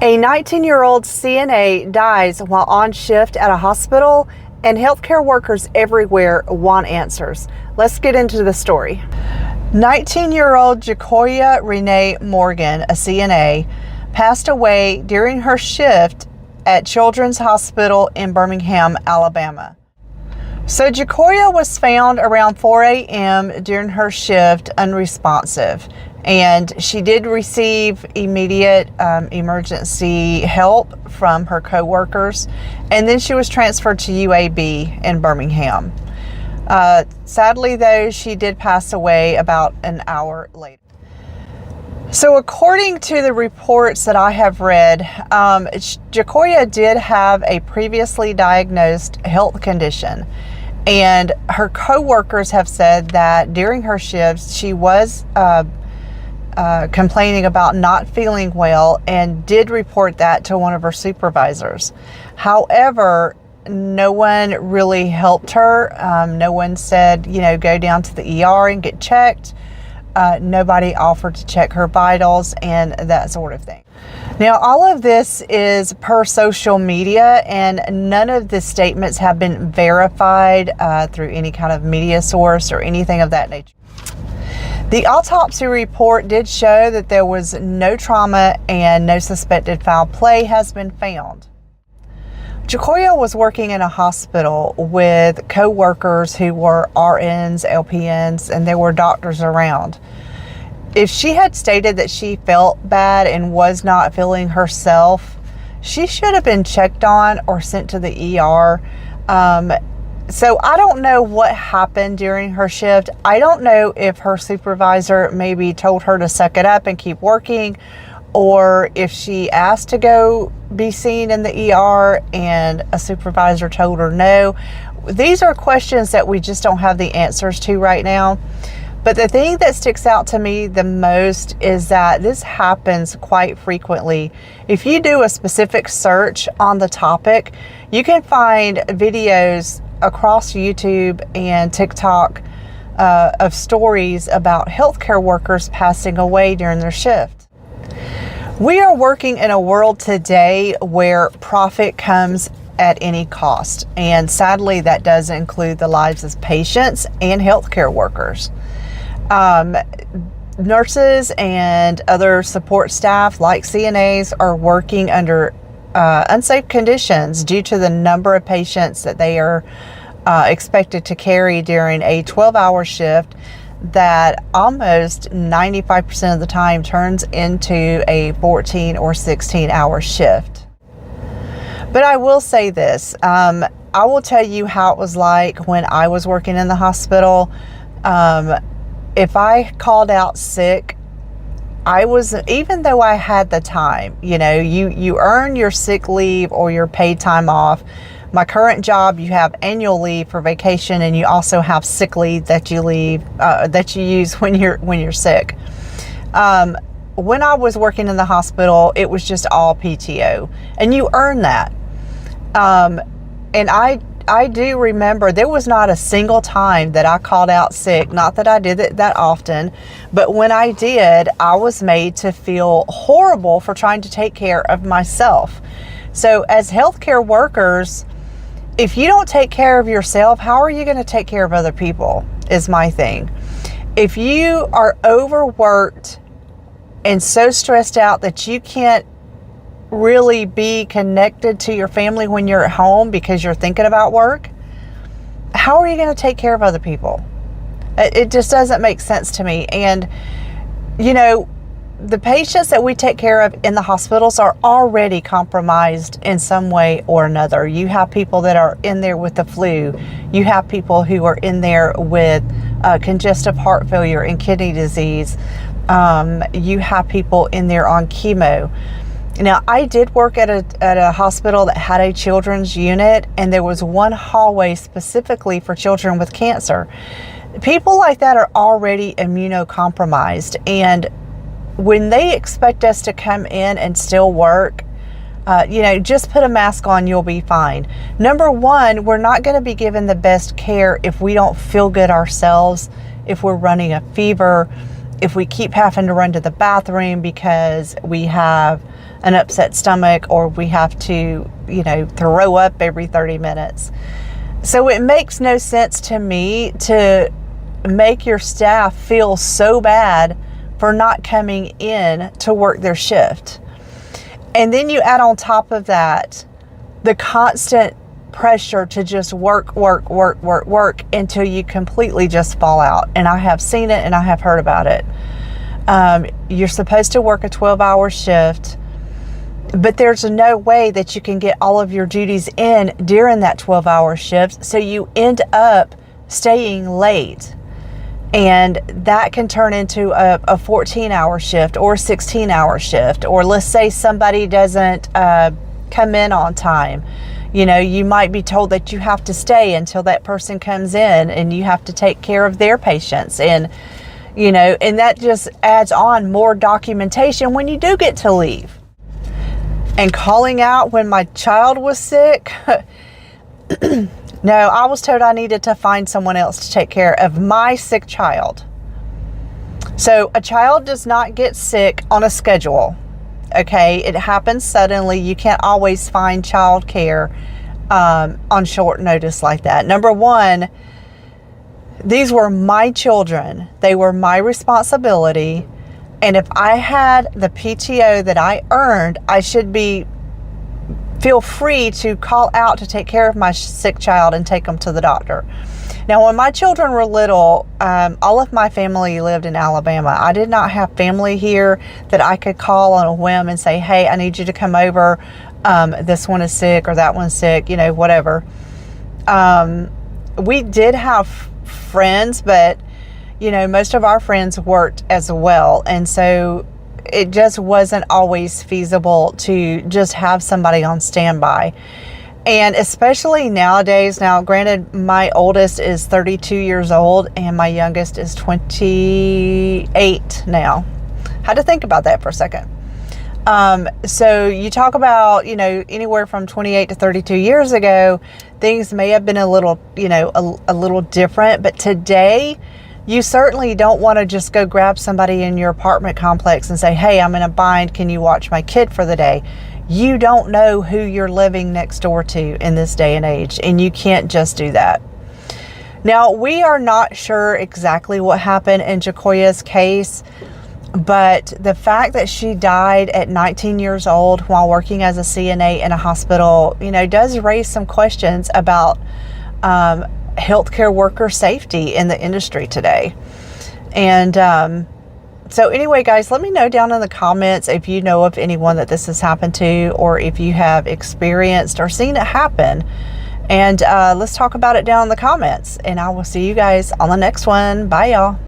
A 19-year-old CNA dies while on shift at a hospital, and healthcare workers everywhere want answers. Let's get into the story. 19-year-old Jakoya Renae Morgan, a CNA, passed away during her shift at Children's Hospital in Birmingham, Alabama. So Jakoya was found around 4 a.m. during her shift unresponsive, and she did receive immediate emergency help from her co-workers, and then she was transferred to UAB in Birmingham. Sadly, though, she did pass away about an hour later. So according to the reports that I have read, Jakoya did have a previously diagnosed health condition, and her co-workers have said that during her shifts she was complaining about not feeling well and did report that to one of her supervisors. However, no one really helped her. No one said, go down to the ER and get checked. Nobody offered to check her vitals and that sort of thing. Now, all of this is per social media, and none of the statements have been verified through any kind of media source or anything of that nature. The autopsy report did show that there was no trauma and no suspected foul play has been found. Jakoya was working in a hospital with co-workers who were RNs, LPNs, and there were doctors around. If she had stated that she felt bad and was not feeling herself, she should have been checked on or sent to the ER. So I don't know what happened during her shift. I don't know if her supervisor maybe told her to suck it up and keep working, or if she asked to go be seen in the ER and a supervisor told her no. These are questions that we just don't have the answers to right now. But the thing that sticks out to me the most is that this happens quite frequently. If you do a specific search on the topic, you can find videos across YouTube and TikTok of stories about healthcare workers passing away during their shift. We are working in a world today where profit comes at any cost, and sadly that does include the lives of patients and healthcare workers. Nurses and other support staff like CNAs are working under unsafe conditions due to the number of patients that they are expected to carry during a 12-hour shift that almost 95% of the time turns into a 14 or 16-hour shift. But I will say this, I will tell you how it was like when I was working in the hospital. If I called out sick, even though I had the time, you earn your sick leave or your paid time off. My current job, you have annual leave for vacation, and you also have sick leave that you use when you're sick. When I was working in the hospital, it was just all PTO, and you earn that. And I do remember there was not a single time that I called out sick. Not that I did it that often, but when I did, I was made to feel horrible for trying to take care of myself. So as healthcare workers, if you don't take care of yourself, how are you going to take care of other people, is my thing. If you are overworked and so stressed out that you can't really be connected to your family when you're at home because you're thinking about work, how are you going to take care of other people? It just doesn't make sense to me. And the patients that we take care of in the hospitals are already compromised in some way or another. You have people that are in there with the flu. You have people who are in there with congestive heart failure and kidney disease. You have people in there on chemo. Now, I did work at a hospital that had a children's unit, and there was one hallway specifically for children with cancer. People like that are already immunocompromised, and when they expect us to come in and still work, just put a mask on, you'll be fine. Number one, we're not going to be given the best care if we don't feel good ourselves, if we're running a fever, if we keep having to run to the bathroom because we have an upset stomach, or we have to, throw up every 30 minutes. So it makes no sense to me to make your staff feel so bad for not coming in to work their shift. And then you add on top of that the constant pressure to just work until you completely just fall out. And I have seen it and I have heard about it. You're supposed to work a 12-hour shift, but there's no way that you can get all of your duties in during that 12-hour shift. So you end up staying late. And that can turn into a 14-hour shift or a 16-hour shift. Or let's say somebody doesn't come in on time. You might be told that you have to stay until that person comes in, and you have to take care of their patients. And, and that just adds on more documentation when you do get to leave. And calling out when my child was sick, no, I was told I needed to find someone else to take care of my sick child. So a child does not get sick on a schedule. Okay, it happens suddenly. You can't always find child care on short notice like that. Number one, these were my children. They were my responsibility. And if I had the PTO that I earned, I should feel free to call out to take care of my sick child and take them to the doctor. Now, when my children were little, all of my family lived in Alabama. I did not have family here that I could call on a whim and say, hey, I need you to come over. This one is sick or that one's sick, whatever. We did have friends, but, most of our friends worked as well. And so it just wasn't always feasible to just have somebody on standby. And especially nowadays, now granted, my oldest is 32 years old and my youngest is 28 now. Had to think about that for a second. So you talk about, anywhere from 28 to 32 years ago, things may have been a little, a little different, but today you certainly don't want to just go grab somebody in your apartment complex and say, hey, I'm in a bind. Can you watch my kid for the day? You don't know who you're living next door to in this day and age, and you can't just do that. Now, we are not sure exactly what happened in Jakoya's case, but the fact that she died at 19 years old while working as a CNA in a hospital, does raise some questions about healthcare worker safety in the industry today. And so anyway, guys, let me know down in the comments if you know of anyone that this has happened to, or if you have experienced or seen it happen. And let's talk about it down in the comments. And I will see you guys on the next one. Bye, y'all.